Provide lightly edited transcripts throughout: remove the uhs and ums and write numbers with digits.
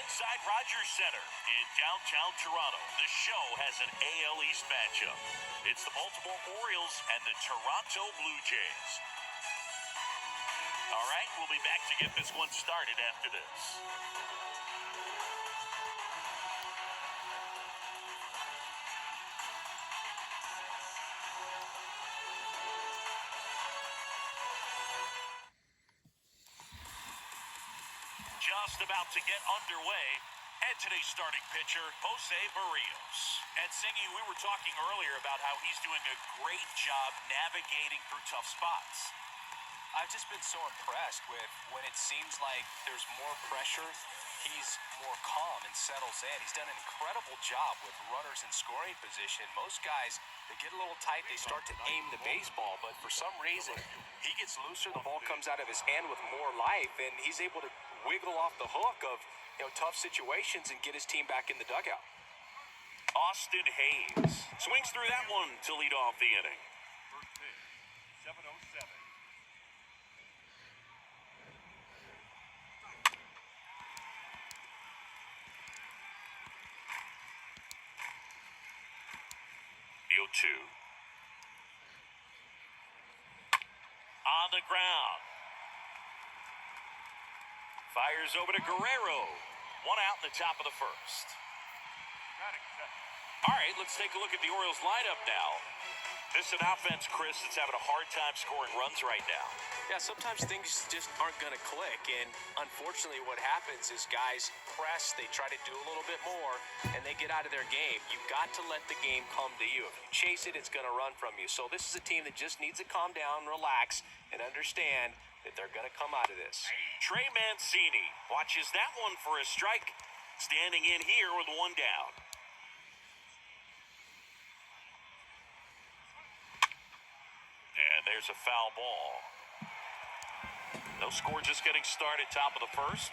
inside Rogers Center in downtown Toronto, the show has an AL East matchup. It's the Baltimore Orioles and the Toronto Blue Jays. All right, we'll be back to get this one started after this. Just about to get underway. And today's starting pitcher, Jose Barrios. And Singy, we were talking earlier about how he's doing a great job navigating through tough spots. I've just been so impressed with when it seems like there's more pressure, he's more calm and settles in. He's done an incredible job with runners in scoring position. Most guys, they get a little tight, they start to aim the baseball, but for some reason, he gets looser, the ball comes out of his hand with more life, and he's able to wiggle off the hook of tough situations and get his team back in the dugout. Austin Hayes swings through that one to lead off the inning. First pitch, 7:07. The 0-2. On the ground. Fires over to Guerrero. One out in the top of the first. All right, let's take a look at the Orioles lineup now. This is an offense, Chris, that's having a hard time scoring runs right now. Yeah, sometimes things just aren't going to click, and unfortunately what happens is guys press, they try to do a little bit more, and they get out of their game. You've got to let the game come to you. If you chase it, it's going to run from you. So this is a team that just needs to calm down, relax, and understand that they're going to come out of this. Trey Mancini watches that one for a strike, standing in here with one down. And there's a foul ball. No score, just getting started, top of the first.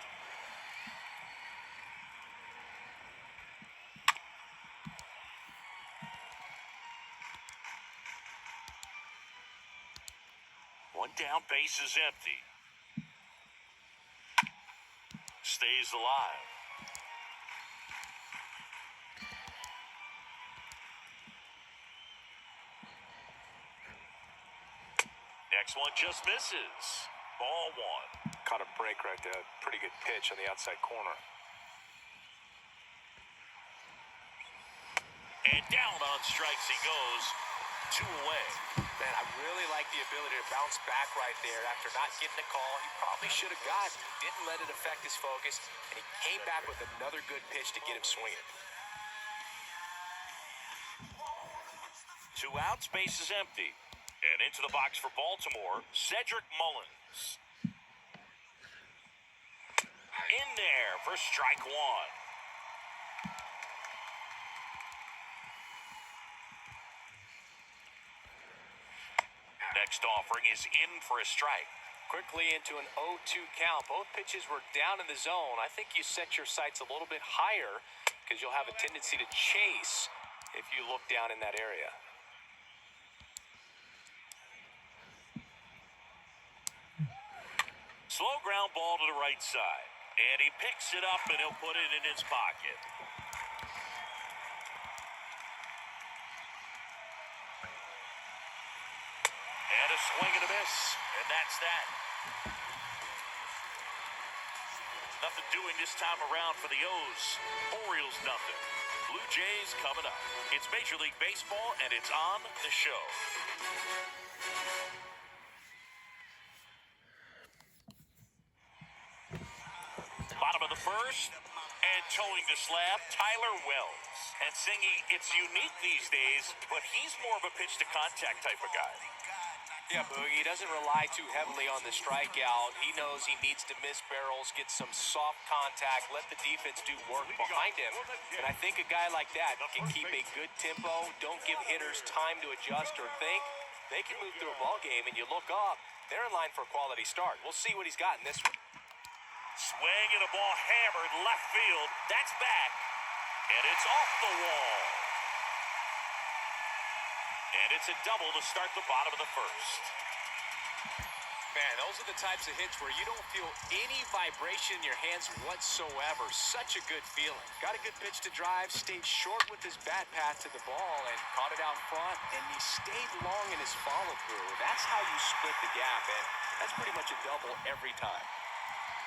One down, base is empty. Stays alive. Next one just misses. Ball one. Caught a break right there. Pretty good pitch on the outside corner. And down on strikes he goes. 2 away. Man, I really like the ability to bounce back right there after not getting the call. He probably should have gotten. He didn't let it affect his focus, and he came back with another good pitch to get him swinging. 2 outs, base is empty. And into the box for Baltimore, Cedric Mullins. In there for strike one. Next offering is in for a strike. Quickly into an 0-2 count. Both pitches were down in the zone. I think you set your sights a little bit higher because you'll have a tendency to chase if you look down in that area. Slow ground ball to the right side. And he picks it up and he'll put it in his pocket. And a swing and a miss. And that's that. Nothing doing this time around for the O's. Orioles nothing. Blue Jays coming up. It's Major League Baseball and it's on the show. Bottom of the first, and towing the slab, Tyler Wells. And Singy, it's unique these days, but he's more of a pitch-to-contact type of guy. Yeah, Boogie, he doesn't rely too heavily on the strikeout. He knows he needs to miss barrels, get some soft contact, let the defense do work behind him. And I think a guy like that can keep a good tempo, don't give hitters time to adjust or think. They can move through a ball game, and you look up, they're in line for a quality start. We'll see what he's got in this one. Swing and a ball hammered left field. That's back. And it's off the wall. And it's a double to start the bottom of the first. man, those are the types of hits where you don't feel any vibration in your hands whatsoever. Such a good feeling. Got a good pitch to drive, stayed short with his bat path to the ball, and caught it out front, and he stayed long in his follow-through. That's how you split the gap, and that's pretty much a double every time.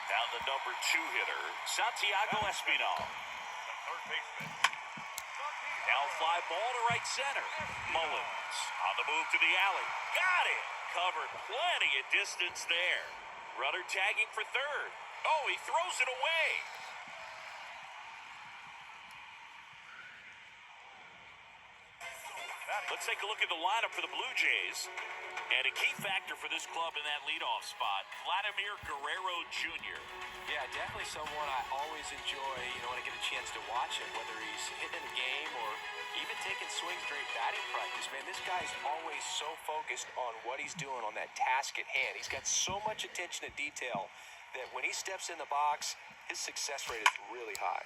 Now the number 2 hitter, Santiago Espinal. The third baseman. Now fly ball to right center. Mullins on the move to the alley. Got it! Covered plenty of distance there. Runner tagging for third. Oh, he throws it away. Let's take a look at the lineup for the Blue Jays. And a key factor for this club in that leadoff spot, Vladimir Guerrero Jr. Yeah, definitely someone I always enjoy, when I get a chance to watch him, whether he's hitting in the game or even taking swings during batting practice. Man, this guy's always so focused on what he's doing on that task at hand. He's got so much attention to detail that when he steps in the box, his success rate is really high.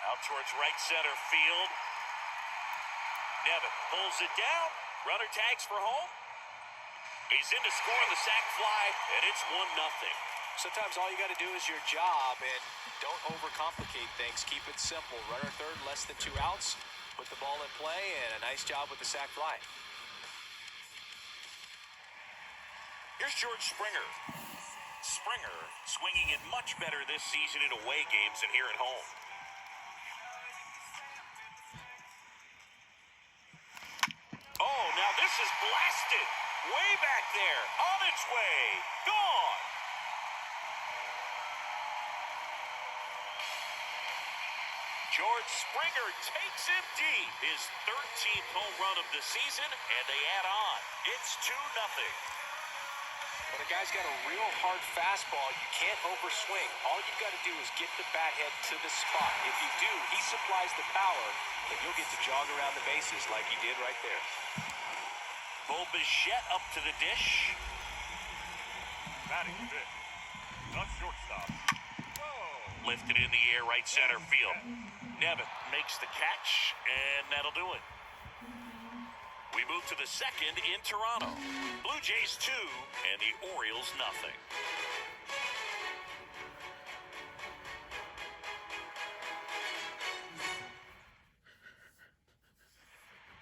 Out towards right center field. Nevin pulls it down. Runner tags for home. He's in to score on the sac fly, and it's 1-0. Sometimes all you got to do is your job, and don't overcomplicate things. Keep it simple. Runner third, less than 2 outs. Put the ball in play, and a nice job with the sac fly. Here's George Springer. Springer swinging it much better this season in away games than here at home. Oh, now this is blasted. Way back there. On its way. Gone. George Springer takes him deep. His 13th home run of the season, and they add on. It's 2-0. When a guy's got a real hard fastball, you can't overswing. All you've got to do is get the bat head to the spot. If you do, he supplies the power, and you'll get to jog around the bases like he did right there. Bo Bichette up to the dish. Batting fifth. The shortstop. Whoa. Lifted in the air, right center field. Nevin makes the catch, and that'll do it. We move to the second in Toronto. Blue Jays 2 and the Orioles 0.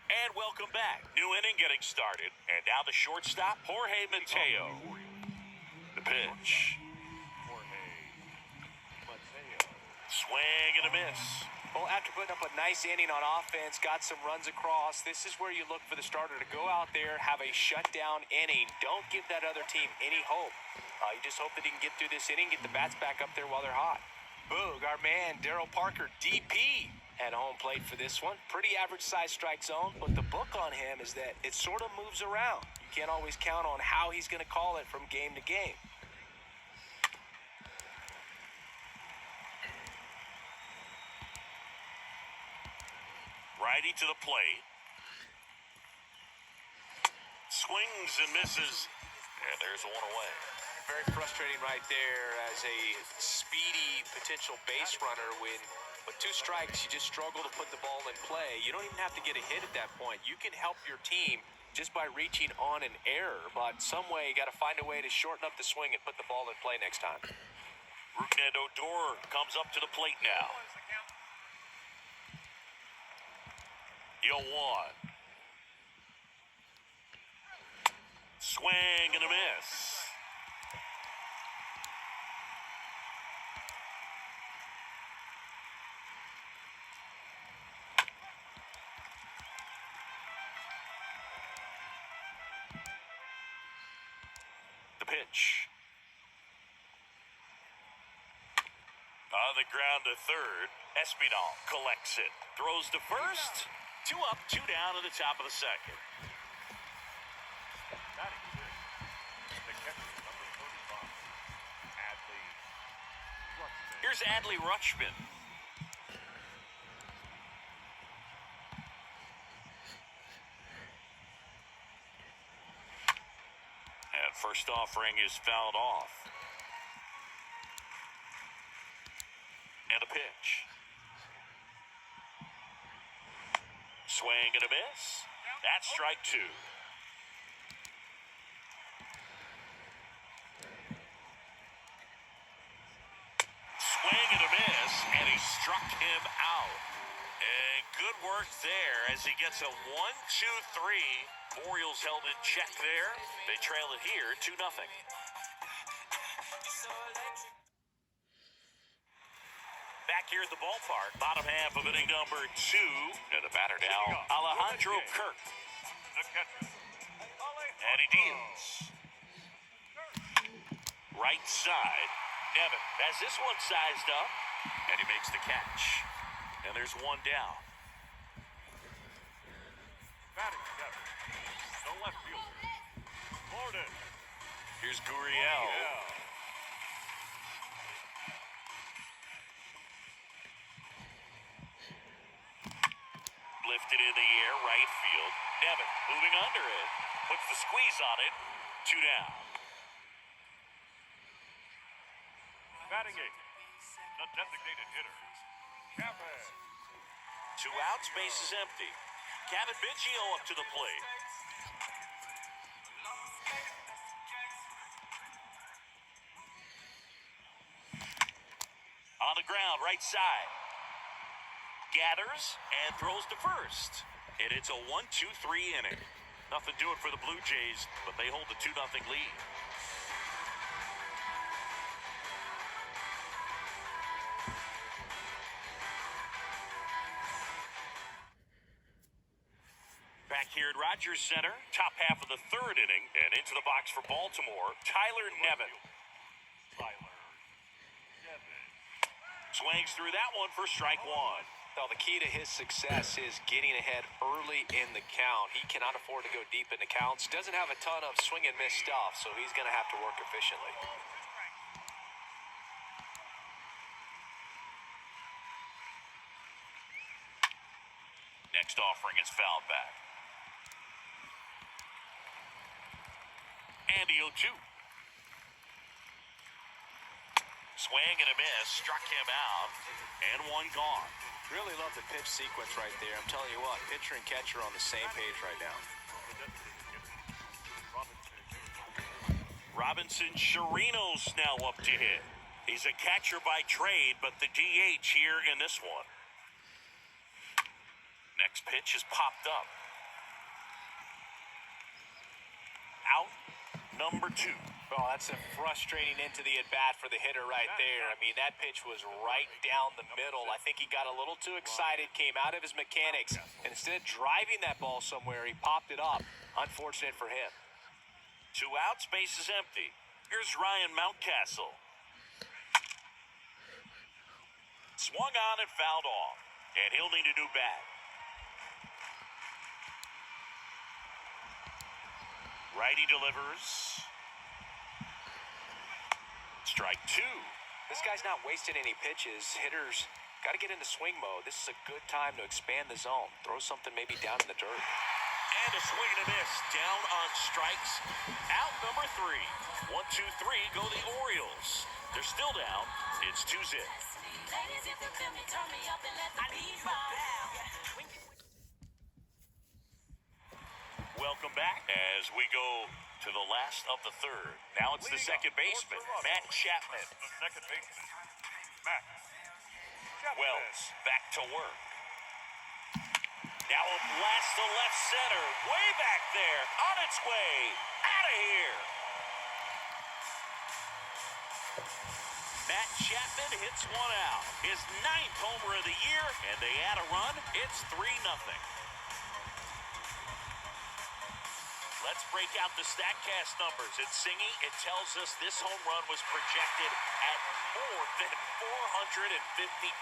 And welcome back. New inning getting started. And now the shortstop, Jorge Mateo. The pitch. Jorge Mateo. Swing and a miss. Well, after putting up a nice inning on offense, got some runs across, this is where you look for the starter to go out there, have a shutdown inning. Don't give that other team any hope. You just hope that he can get through this inning, get the bats back up there while they're hot. Boog, our man, Darryl Parker, DP, at home plate for this one. Pretty average size strike zone, but the book on him is that it sort of moves around. You can't always count on how he's going to call it from game to game. Righty to the plate. Swings and misses. And there's one away. Very frustrating right there as a speedy potential base runner when with 2 strikes you just struggle to put the ball in play. You don't even have to get a hit at that point. You can help your team just by reaching on an error, but some way you got to find a way to shorten up the swing and put the ball in play next time. Rougned Odor comes up to the plate now. 0-1. Swing and a miss. The pitch. On the ground to third. Espinal collects it. Throws to first. 2 up, 2 down at the top of the second. Batting fifth. The catcher, number 35. Adley Rutschman. Here's Adley Rutschman. And first offering is fouled off. And a pitch. Swing and a miss. That's strike 2. Good work there as he gets a 1-2-3. Orioles held in check there. They trail it here 2-0. Back here at the ballpark, bottom half of inning number 2. And the batter now, Alejandro Kirk. The catcher. And he deals. Right side. Nevin has this one sized up. And he makes the catch. And there's one down. Batting seven. The left fielder. Gordon. Here's Gurriel. Lifted in the air, right field. Nevin moving under it. Puts the squeeze on it. 2 down. Batting eight. The designated hitter. Kevin. 2 outs, base is empty. Kevin Biggio up to the plate. On the ground, right side. Gathers and throws to first. And it's a 1-2-3 inning. Nothing doing for the Blue Jays, but they hold the 2-0 lead. Back here at Rogers Center, top half of the 3rd inning, and into the box for Baltimore, Tyler Nevin. Tyler. Nevin. Swings through that one for strike 1. Well, the key to his success is getting ahead early in the count. He cannot afford to go deep in the counts. Doesn't have a ton of swing and miss stuff, so he's going to have to work efficiently. Next offering is fouled back. And the 0-2. Swing and a miss, struck him out, and one gone. Really love the pitch sequence right there. I'm telling you what, pitcher and catcher on the same page right now. Robinson Chirinos now up to hit. He's a catcher by trade, but the DH here in this one. Next pitch is popped up. Out number 2. Oh, that's a frustrating into the at-bat for the hitter right there. I mean, that pitch was right down the middle. I think he got a little too excited, came out of his mechanics, and instead of driving that ball somewhere, he popped it up. Unfortunate for him. 2 outs, base is empty. Here's Ryan Mountcastle. Swung on and fouled off, and he'll need a new bat. Righty delivers. Strike 2. This guy's not wasting any pitches. Hitters got to get into swing mode. This is a good time to expand the zone. Throw something maybe down in the dirt. And a swing and a miss. Down on strikes. Out number 3. 1-2-3 go the Orioles. They're still down. It's 2-0. Welcome back as we go to the last of the 3rd. Now it's the second baseman, Matt Chapman. The second baseman. Matt. Chapman. Wells back to work. Now a blast to left center. Way back there. On its way. Out of here. Matt Chapman hits one out. His 9th homer of the year. And they add a run. It's 3-0. Let's break out the StatCast numbers. At Singy, it tells us this home run was projected at more than 450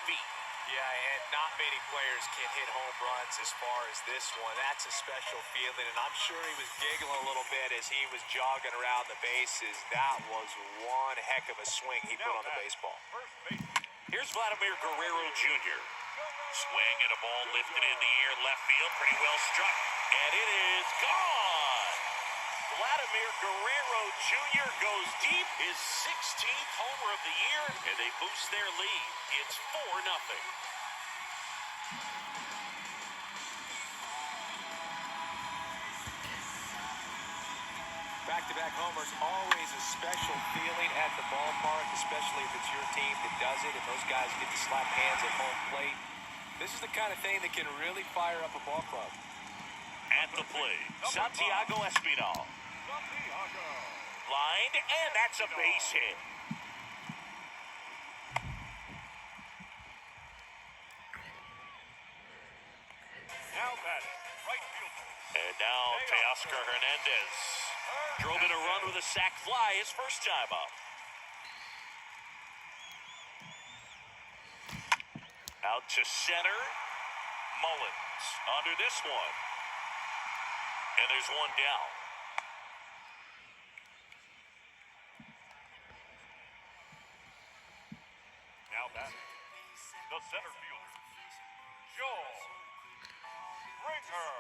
feet. Yeah, and not many players can hit home runs as far as this one. That's a special feeling, and I'm sure he was giggling a little bit as he was jogging around the bases. That was one heck of a swing he put on the baseball. First base. Here's Vladimir Guerrero Jr. Swing and a ball lifted in the air, left field, pretty well struck. And it is gone. Vladimir Guerrero Jr. goes deep, his 16th homer of the year, and they boost their lead. It's 4-0. Back-to-back homers, always a special feeling at the ballpark, especially if it's your team that does it, and those guys get to slap hands at home plate. This is the kind of thing that can really fire up a ball club. At the plate, Santiago Espinal. Santiago. Lined, and that's a base hit. Now batting, right fielder. And now Teoscar Hernandez. Drove in a run with a sac fly his first time up. Out to center. Mullins under this one. And there's one down. Now batting, the center fielder, Joe Springer.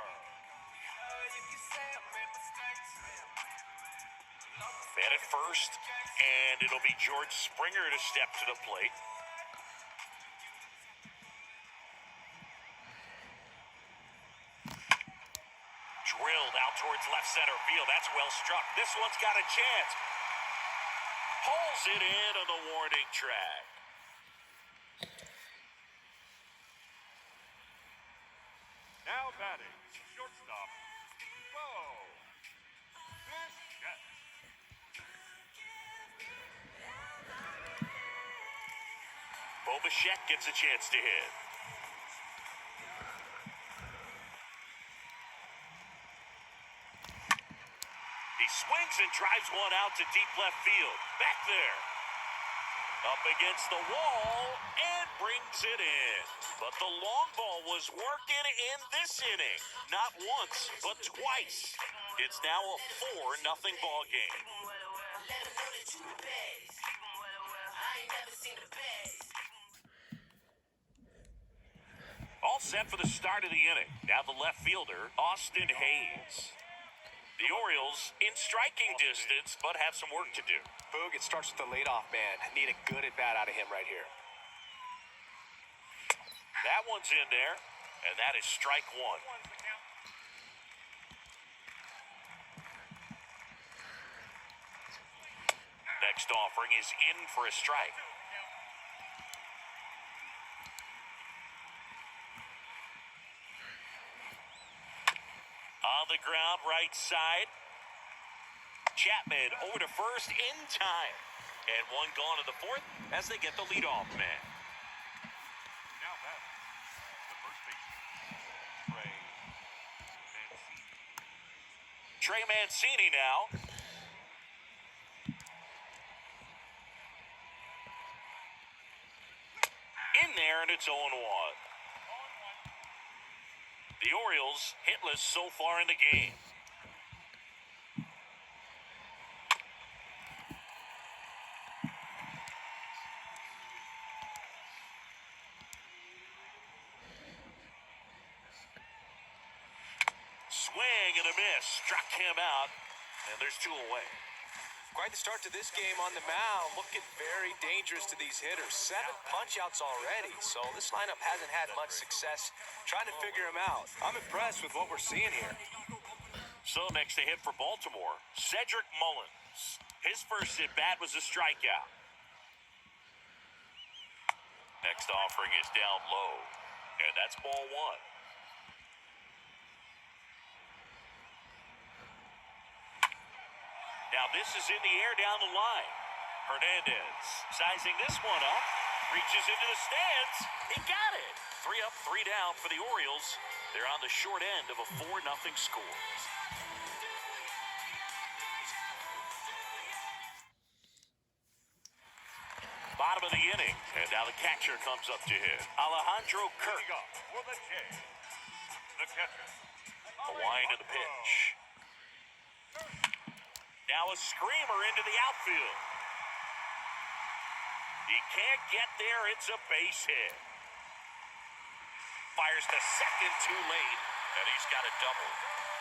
Man at first, and it'll be George Springer to step to the plate. Drilled out towards left center field. That's well struck. This one's got a chance. Pulls it in on the warning track. Now batting, shortstop, Bo Bichette. Bo Bichette gets a chance to hit. He swings and drives one out to deep left field. Back there. Up against the wall and brings it in. But the long ball was working in this inning. Not once, but twice. It's now a 4-0 ball game. All set for the start of the inning. Now the left fielder, Austin Hayes. The Orioles in striking distance, but have some work to do. Boog, it starts with the leadoff man. Need a good at-bat out of him right here. That one's in there, and that is strike one. Next offering is in for a strike. On the ground, right side. Chapman over to first in time. And one gone in the fourth as they get the leadoff man. Now batting, the first baseman, Trey Mancini now. In there, and it's 0-1. The Orioles hitless so far in the game. Swing and a miss. Struck him out, and there's 2 away. Quite the start to this game on the mound. Looking very dangerous to these hitters. 7 punch-outs already, so this lineup hasn't had much success trying to figure him out. I'm impressed with what we're seeing here. So next to hit for Baltimore, Cedric Mullins. His first at-bat was a strikeout. Next offering is down low, and that's ball 1. Now this is in the air down the line. Hernandez sizing this one up. Reaches into the stands. He got it. 3 up, 3 down for the Orioles. They're on the short end of a 4-0 score. Bottom of the inning. And now the catcher comes up to hit. Alejandro Kirk. leading off for the Jays, the catcher, A wind of the pitch. Now a screamer into the outfield. He can't get there. It's a base hit. Fires to second too late, and he's got a double.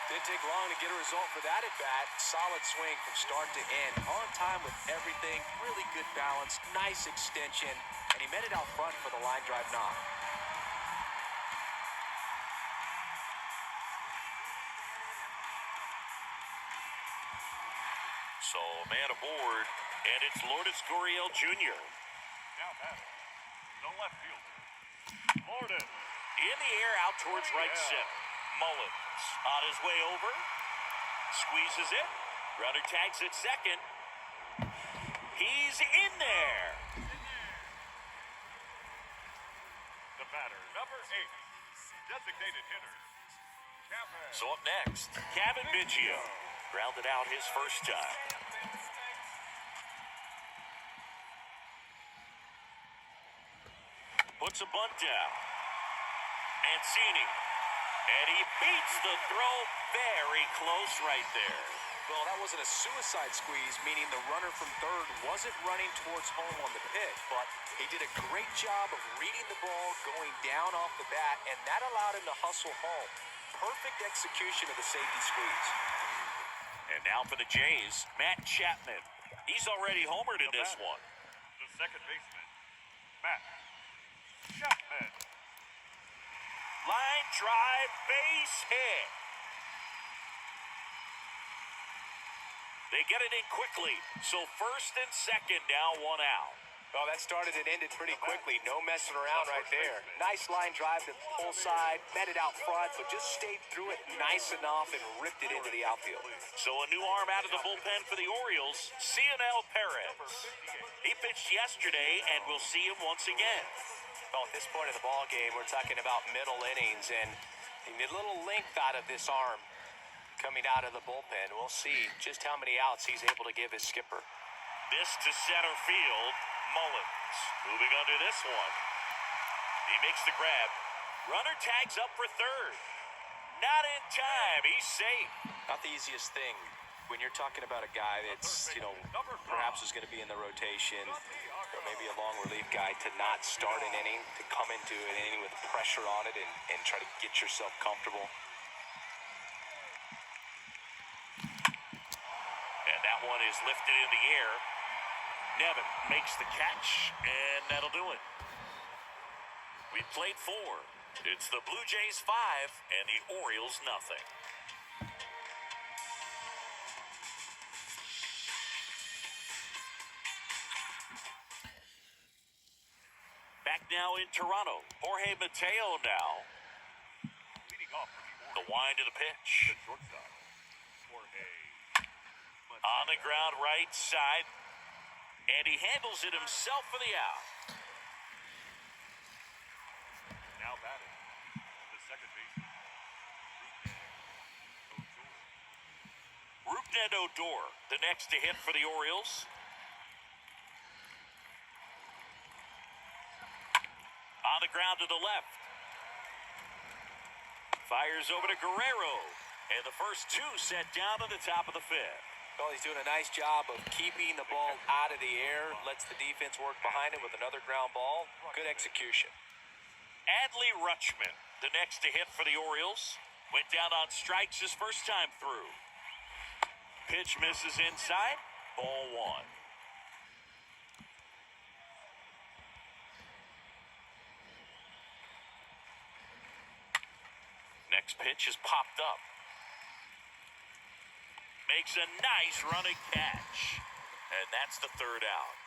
Didn't take long to get a result for that at-bat. Solid swing from start to end. On time with everything. Really good balance. Nice extension. And he met it out front for the line drive knock. So, man aboard, and it's Lourdes Gurriel Jr. now batting, the left fielder, Lourdes In the air out towards right center. Mullins on his way over. Squeezes it. Runner tags at second. He's in there. The batter, number 8. Designated hitter. Kevin. So up next, Kevin Biggio. Grounded out his first time. Puts a bunt down. Mancini. And he beats the throw very close right there. Well, that wasn't a suicide squeeze, meaning the runner from third wasn't running towards home on the pitch, but he did a great job of reading the ball, going down off the bat, and that allowed him to hustle home. Perfect execution of the safety squeeze. And now for the Jays, Matt Chapman. He's already homered in this one. The second baseman, Matt Chapman. Line drive, base hit. They get it in quickly, so first and second now, one out. Well, that started and ended pretty quickly. No messing around right there. Nice line drive to pull side, met it out front, but just stayed through it nice enough and ripped it into the outfield. So a new arm out of the bullpen for the Orioles, Cionel Perez. He pitched yesterday, and we'll see him once again. Well, at this point in the ball game, we're talking about middle innings, and you need a little length out of this arm coming out of the bullpen. We'll see just how many outs he's able to give his skipper. This to center field, Mullins. Moving under this one. He makes the grab. Runner tags up for third. Not in time. He's safe. Not the easiest thing when you're talking about a guy that's, perhaps is going to be in the rotation, or maybe a long relief guy, to not start an inning, to come into an inning with pressure on it and try to get yourself comfortable. And that one is lifted in the air. Nevin makes the catch, and that'll do it. We played 4. It's the Blue Jays 5 and the Orioles nothing. Back now in Toronto. Jorge Mateo now. Leading off for The wind of the pitch. the shortstop, Jorge. On the ground right side. And he handles it himself for the out. Now batting, the second baseman, Rougned Odor, the next to hit for the Orioles. On the ground to the left. Fires over to Guerrero. And the first 2 set down to the top of the 5th. Well, he's doing a nice job of keeping the ball out of the air, lets the defense work behind it with another ground ball. Good execution. Adley Rutschman, the next to hit for the Orioles. Went down on strikes his first time through. Pitch misses inside. Ball 1. Next pitch is popped up. Makes a nice running catch. And that's the 3rd out.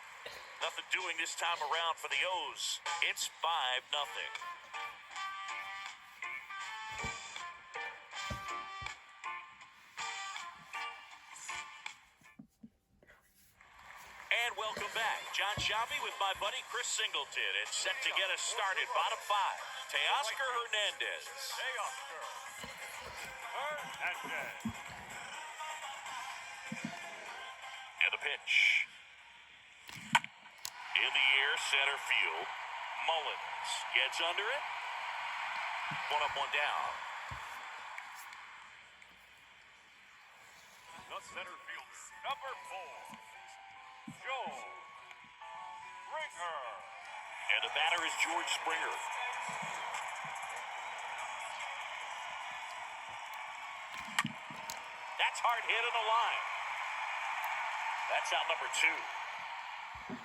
Nothing doing this time around for the O's. It's 5-0. And welcome back. John Shabby with my buddy Chris Singleton. It's set to get us started. Bottom 5. Teoscar Hernandez. Teoscar Hernandez. And the pitch. In the air, center field. Mullins gets under it. 1 up, 1 down. The center fielder, number 4, Joe Springer. And the batter is George Springer. That's hard hit on the line. That's out number 2.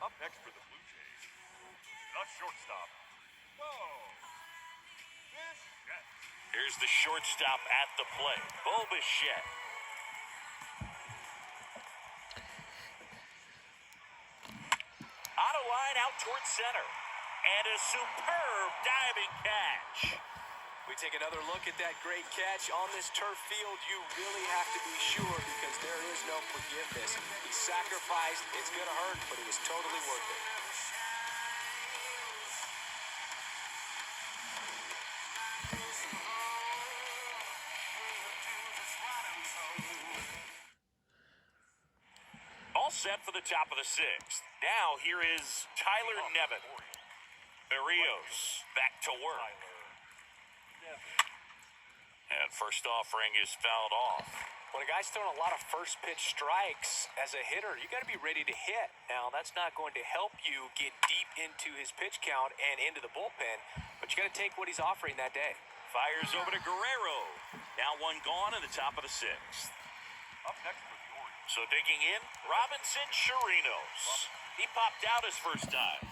Up next for the Blue Jays, the shortstop, Bo Bichette. Here's the shortstop at the plate, Bo Bichette. Auto line out towards center. And a superb diving catch. We take another look at that great catch. On this turf field, you really have to be sure because there is no forgiveness. He sacrificed. It's going to hurt, but it was totally worth it. All set for the top of the sixth. Now here is Tyler Nevin. Barrios back to work. And first offering is fouled off. When a guy's throwing a lot of first pitch strikes as a hitter, you got to be ready to hit. Now, that's not going to help you get deep into his pitch count and into the bullpen, but you got to take what he's offering that day. Fires over to Guerrero. Now one gone in the top of the sixth. Up next for the Orioles. So digging in, Robinson Chirinos. He popped out his first time.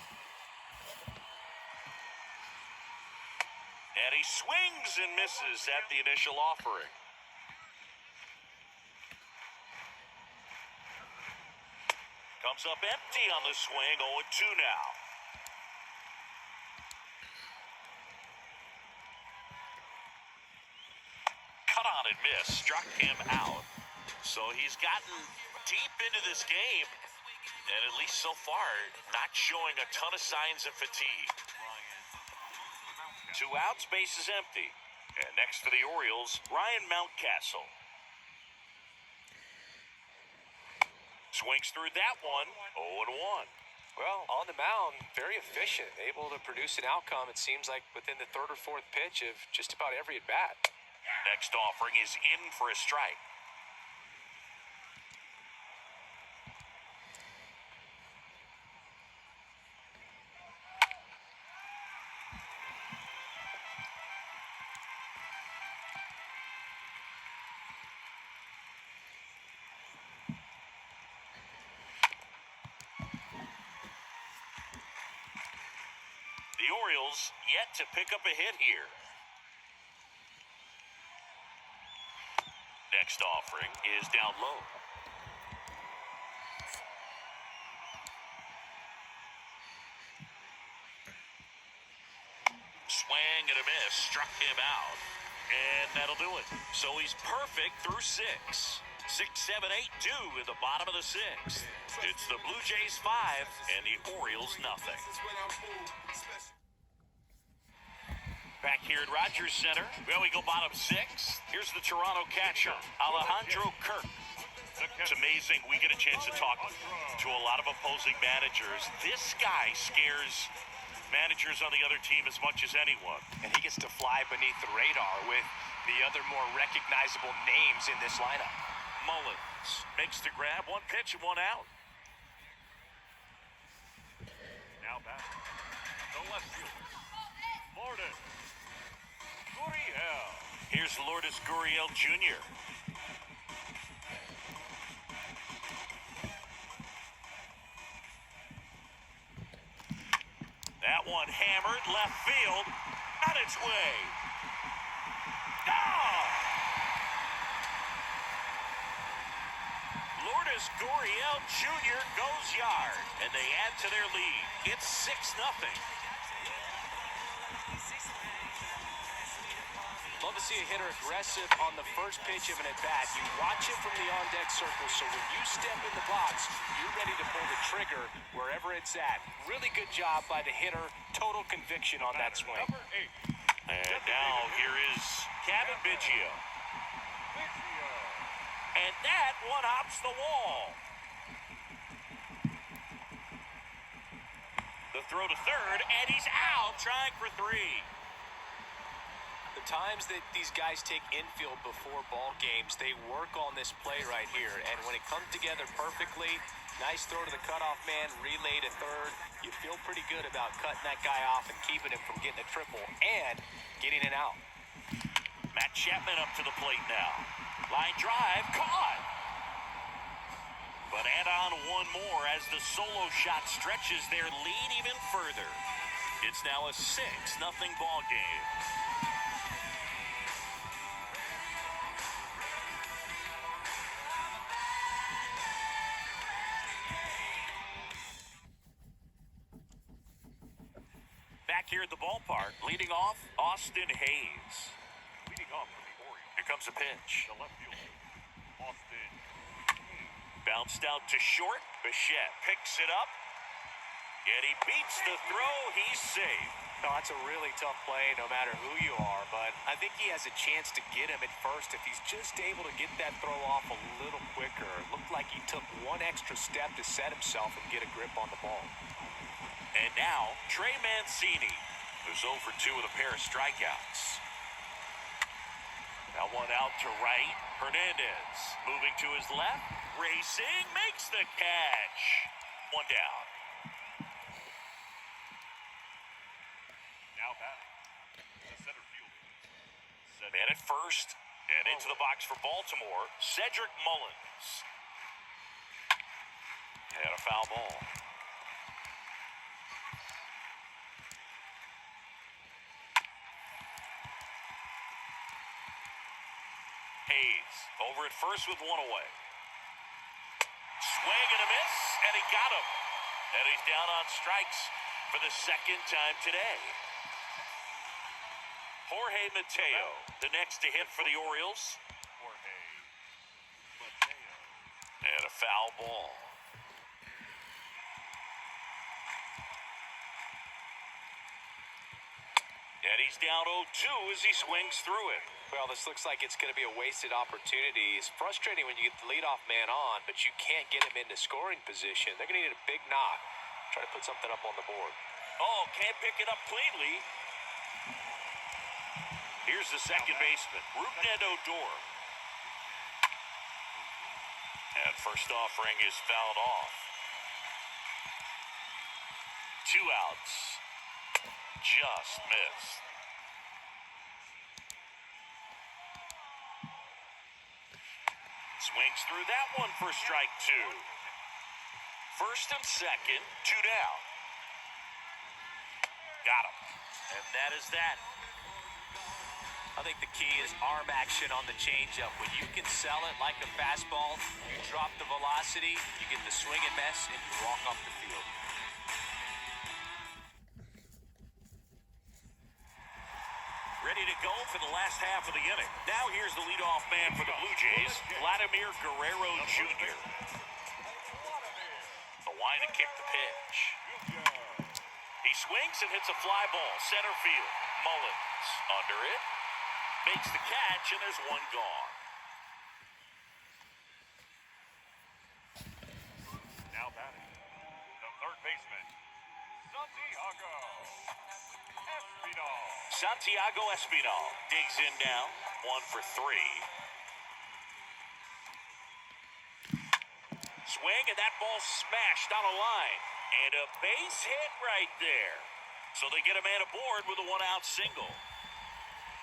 And he swings and misses at the initial offering. Comes up empty on the swing, 0-2 now. Cut on and miss, struck him out. So he's gotten deep into this game, and at least so far, not showing a ton of signs of fatigue. 2 outs, base is empty. And next for the Orioles, Ryan Mountcastle. Swings through that one, 0-1. Well, on the mound, very efficient, able to produce an outcome, it seems like, within the third or fourth pitch of just about every at-bat. Next offering is in for a strike. The Orioles yet to pick up a hit here. Next offering is down low. Swing and a miss, struck him out. And that'll do it. So he's perfect through 6. 6, 7, 8, 2 in the bottom of the 6th. It's the Blue Jays 5 and the Orioles nothing. Back here at Rogers Center, well, we go bottom 6. Here's the Toronto catcher, Alejandro Kirk. It's amazing. We get a chance to talk to a lot of opposing managers. This guy scares managers on the other team as much as anyone. And he gets to fly beneath the radar with the other more recognizable names in this lineup. Mullins makes the grab, 1 pitch and 1 out. Now back. The left fielder. Lourdes Gurriel. Here's Lourdes Gurriel Jr. That one hammered left field, on its way. Lourdes Gurriel Jr. goes yard, and they add to their lead. It's 6-0. Love to see a hitter aggressive on the first pitch of an at-bat. You watch it from the on-deck circle, so when you step in the box, you're ready to pull the trigger wherever it's at. Really good job by the hitter. Total conviction on that swing. Number 8. And now here is Kevin Biggio. And that one hops the wall. The throw to third, and he's out, trying for 3. The times that these guys take infield before ball games, they work on this play right here. And when it comes together perfectly, nice throw to the cutoff man, relay to third. You feel pretty good about cutting that guy off and keeping him from getting a triple and getting it out. Matt Chapman up to the plate now. Line drive, caught. But add on one more as the solo shot stretches their lead even further. It's now a 6-0 ball game. back here at the ballpark. Leading off, Austin Hayes. Leading off for the Orioles, Here comes a pitch. the left fielder, Austin. Bounced out to short. Bichette picks it up. And he beats the throw. He's safe. No, that's a really tough play no matter who you are, but I think he has a chance to get him at first if he's just able to get that throw off a little quicker. It looked like he took one extra step to set himself and get a grip on the ball. And now, Trey Mancini, who's 0 for 2 with a pair of strikeouts. Now one out to right. Hernandez moving to his left. Racing, makes the catch. One down. Now batting, the center fielder. Man at first, and into the box for Baltimore, Cedric Mullins. And a foul ball. Hayes over at first with one away. Swing and a miss, and he got him. And he's down on strikes for the second time today. Jorge Mateo, the next to hit for the Orioles. Jorge Mateo. And a foul ball. And he's down 0-2 as he swings through it. Well, this looks like it's going to be a wasted opportunity. It's frustrating when you get the leadoff man on, but you can't get him into scoring position. They're going to need a big knock. Try to put something up on the board. Oh, can't pick it up cleanly. Here's the second baseman, Rougned Odor. And first offering is fouled off. 2 outs. Just missed. Swings through that one for strike 2. First and second, 2 down. Got him. And that is that. I think the key is arm action on the changeup. When you can sell it like a fastball, you drop the velocity, you get the swing and miss, and you walk off the field. Ready to go for the last half of the inning. Now here's the leadoff man for the Blue Jays, Vladimir Guerrero Jr. The line to kick the pitch. He swings and hits a fly ball, center field. Mullins under it, makes the catch, and there's one gone. Now batting, the third baseman, Santiago Espinal digs in now, 1 for 3. Swing, and that ball smashed on a line. And a base hit right there. So they get a man aboard with a 1-out single.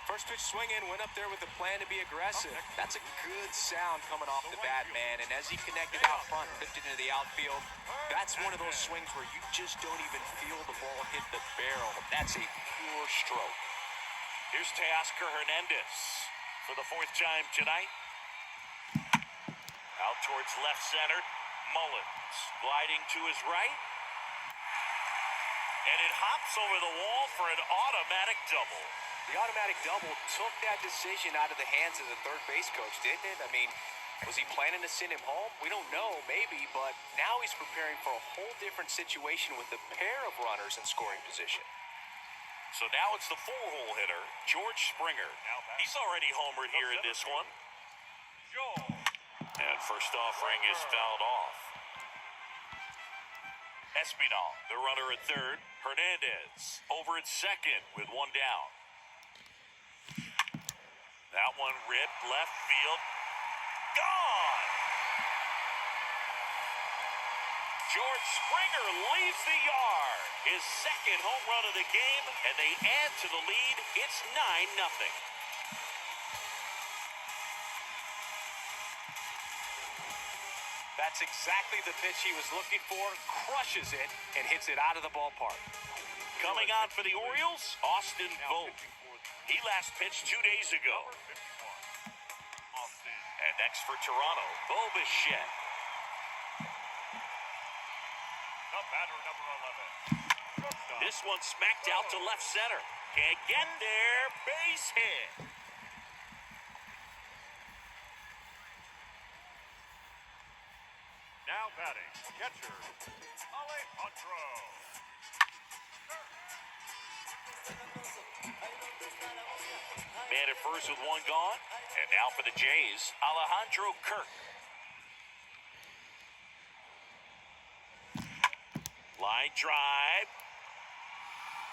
First pitch swing in, went up there with a plan to be aggressive. That's a good sound coming off the bat, man. And as he connected out front, tipped it into the outfield, that's one of those swings where you just don't even feel the ball hit the barrel. That's a pure stroke. Here's Teoscar Hernandez for the 4th time tonight. Out towards left center. Mullins gliding to his right. And it hops over the wall for an automatic double. The automatic double took that decision out of the hands of the third base coach, didn't it? I mean, was he planning to send him home? We don't know, maybe, but now he's preparing for a whole different situation with a pair of runners in scoring position. So now it's the 4-hole hitter, George Springer. He's already homered here in this one. And first offering is fouled off. Espinal, the runner at third. Hernandez over at second with 1 down. That one ripped left field. Gone! George Springer leaves the yard. His second home run of the game, and they add to the lead. It's 9-0. That's exactly the pitch he was looking for. Crushes it and hits it out of the ballpark. Coming on for the Orioles, Austin Vogt. He last pitched 2 days ago. And next for Toronto, Bichette. The batter, number 11. This one smacked out to left center. Can't get there. Base hit. Now batting, catcher, Alejandro. Man at first with one gone. And now for the Jays, Alejandro Kirk. Line drive.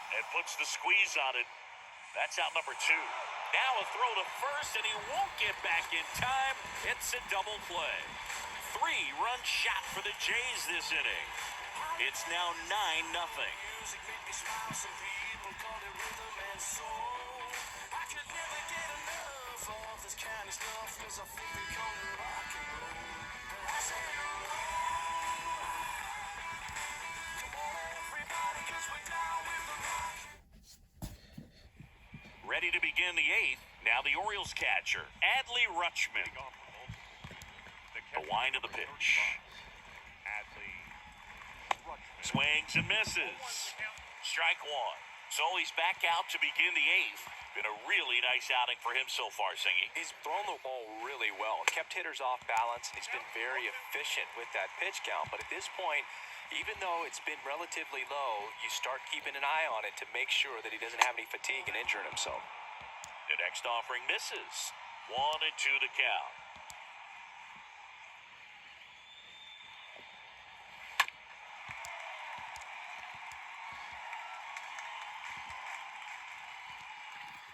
And puts the squeeze on it. That's out number 2. Now a throw to first, and he won't get back in time. It's a double play. 3-run shot for the Jays this inning. It's now 9-0. Ready to begin the 8th. Now the Orioles catcher, Adley Rutschman. The wind of the pitch. Adley Rutschman. Swings and misses. Strike 1. So he's back out to begin the 8th. Been a really nice outing for him so far, Singy. He's thrown the ball really well, kept hitters off balance, and he's been very efficient with that pitch count. But at this point, even though it's been relatively low, you start keeping an eye on it to make sure that he doesn't have any fatigue and injuring himself. The next offering misses. 1-2 to count.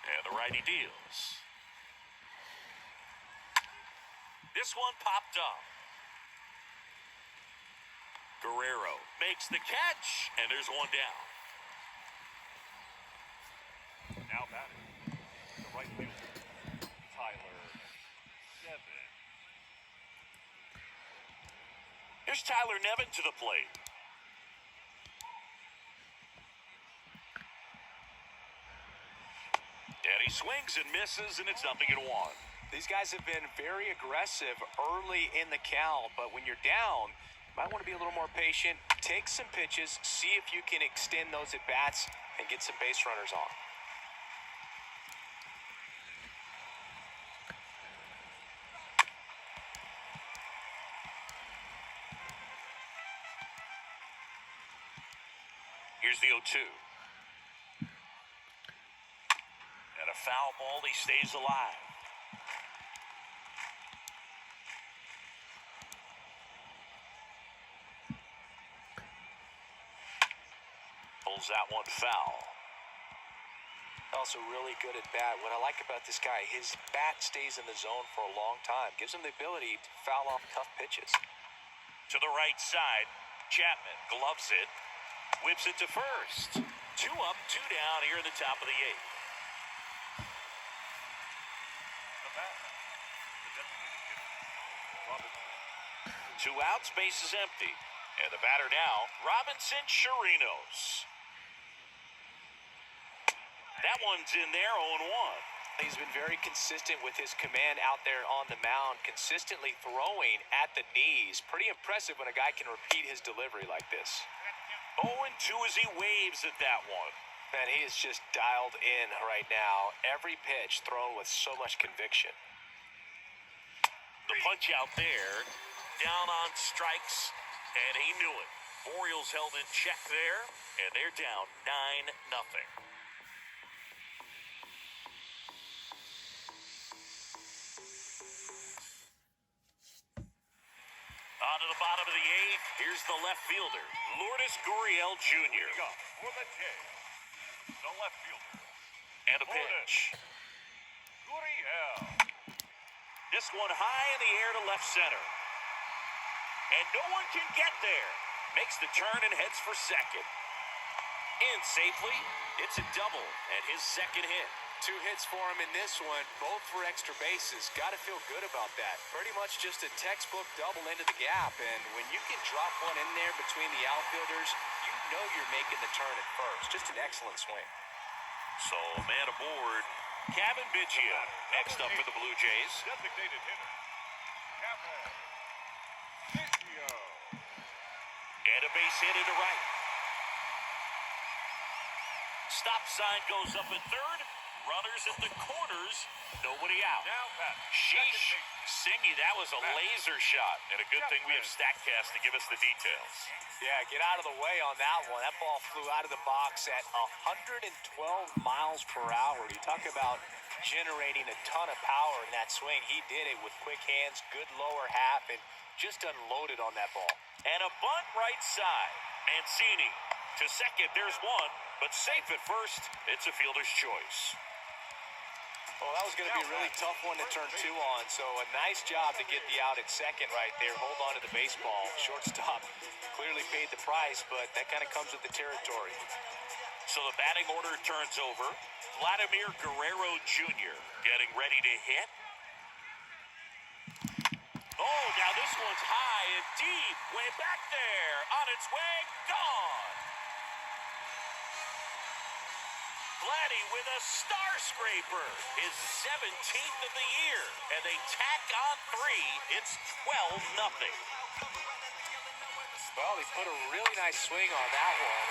And the righty deals. This one popped up. Guerrero makes the catch, and there's one down. Now batting, the right fielder, Tyler Nevin. Here's Tyler Nevin to the plate. And he swings and misses, and it's 0-1. These guys have been very aggressive early in the count, but when you're down, you might want to be a little more patient, take some pitches, see if you can extend those at-bats and get some base runners on. Here's the 0-2. And a foul ball, he stays alive. Pulls that one foul. Also really good at bat. What I like about this guy, his bat stays in the zone for a long time. Gives him the ability to foul off tough pitches. To the right side, Chapman gloves it, whips it to first. 2 up, 2 down here in the top of the 8th. The bat, the designated hitter, Robinson. 2 outs, base is empty. And the batter now, Robinson Chirinos. That one's in there, 0-1. He's been very consistent with his command out there on the mound, consistently throwing at the knees. Pretty impressive when a guy can repeat his delivery like this. 0-2 as he waves at that one. Man, he is just dialed in right now. Every pitch thrown with so much conviction. The punch out there, down on strikes, and he knew it. Orioles held in check there, and they're down 9-0. On to the bottom of the 8th, here's the left fielder, Lourdes Gurriel Jr. Leading off for the Jays, the left fielder, And a pitch. Gurriel. This one high in the air to left center. And no one can get there. Makes the turn and heads for second. In safely, it's a double and his second hit. 2 hits for him in this one, both for extra bases. Got to feel good about that. Pretty much just a textbook double into the gap, and when you can drop one in there between the outfielders, you know you're making the turn at first. Just an excellent swing. So, man aboard, Kevin Biggio. Next up for the Blue Jays. Designated hitter, Kevin Biggio. And a base hit into right. Stop sign goes up at third. Runners at the corners. Nobody out. Now Pat. Sheesh. Singy, that was a laser shot. And a good thing we have StatCast to give us the details. Yeah, get out of the way on that one. That ball flew out of the box at 112 miles per hour. You talk about generating a ton of power in that swing. He did it with quick hands, good lower half, and just unloaded on that ball. And a bunt right side. Mancini to second. There's one, but safe at first. It's a fielder's choice. Well, that was going to be a really tough one to turn two on, so a nice job to get the out at second right there. Hold on to the baseball. Shortstop clearly paid the price, but that kind of comes with the territory. So the batting order turns over. Vladimir Guerrero Jr. getting ready to hit. Oh, now this one's high and deep. Way back there. On its way. Gone. Vladdy with a star scraper. His 17th of the year. And they tack on three. It's 12-0. Well, he put a really nice swing on that one.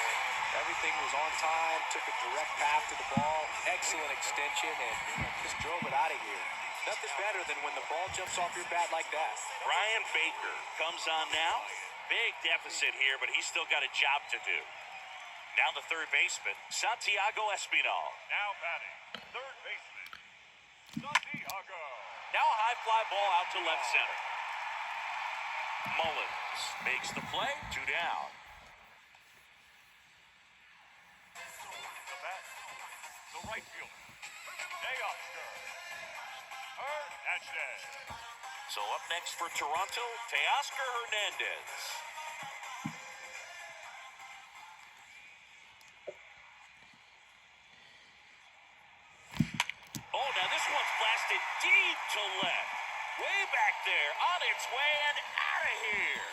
Everything was on time, took a direct path to the ball, excellent extension, and just drove it out of here. Nothing better than when the ball jumps off your bat like that. Brian Baker comes on now. Big deficit here, but he's still got a job to do. Now the third baseman, Santiago Espinal. Now batting. Third baseman. Santiago. Now a high fly ball out to left center. Mullins makes the play. 2 down. The bat. The right fielder. Teoscar. Hernandez. So up next for Toronto, Teoscar Hernandez. Oh, now this one's blasted deep to left. Way back there, on its way and out of here.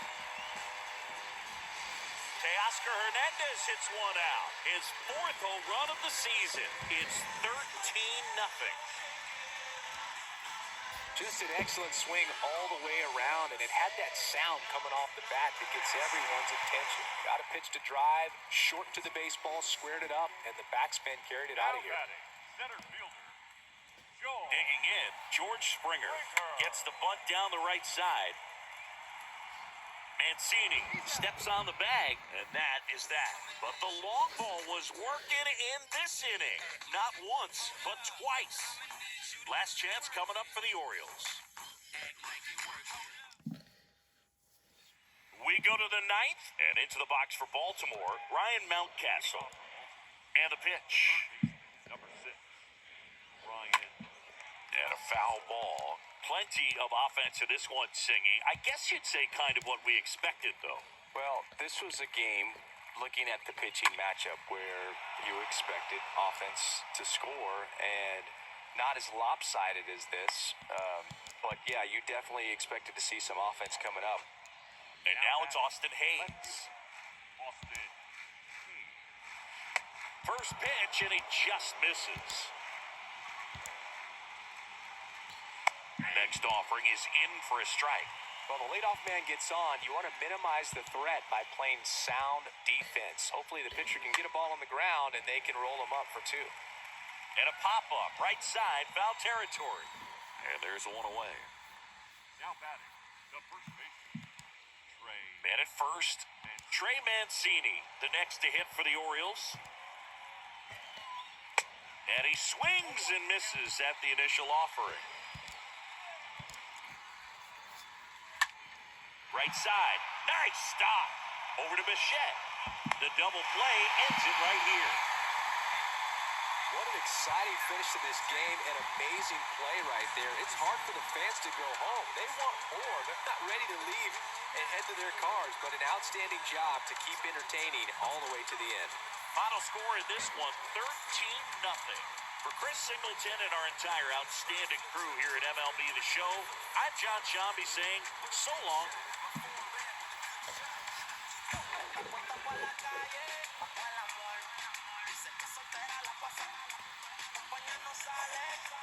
Teoscar Hernandez hits one out. His 4th home run of the season. It's 13-0. Just an excellent swing all the way around, and it had that sound coming off the bat that gets everyone's attention. Got a pitch to drive, short to the baseball, squared it up, and the backspin carried it out of Now here. batting. Center fielder. Joe. Digging in, George Springer gets the bunt down the right side. Mancini steps on the bag, and that is that. But the long ball was working in this inning. Not once, but twice. Last chance coming up for the Orioles. We go to the 9th, and into the box for Baltimore, Ryan Mountcastle. And the pitch. Number 6. Ryan. And a foul ball. Plenty of offense in this one, Singy. I guess you'd say kind of what we expected, though. Well, this was a game, looking at the pitching matchup, where you expected offense to score, and not as lopsided as this. But, yeah, you definitely expected to see some offense coming up. And now it's Austin Hayes. Austin. First pitch, and he just misses. Next offering is in for a strike. Well, the leadoff man gets on. You want to minimize the threat by playing sound defense. Hopefully the pitcher can get a ball on the ground, and they can roll him up for 2. And a pop-up, right side, foul territory. And there's one away. Now batting. The first baseman. Trey. Man at first, Trey Mancini, the next to hit for the Orioles. And he swings and misses at the initial offering. Right side, nice stop. Over to Bichette. The double play ends it right here. What an exciting finish to this game, an amazing play right there. It's hard for the fans to go home. They want more. They're not ready to leave and head to their cars, but an outstanding job to keep entertaining all the way to the end. Final score in this one, 13-0. For Chris Singleton and our entire outstanding crew here at MLB The Show, I'm John Shambi saying so long. Dice que soltera la pasa, acompañarnos a Alexa.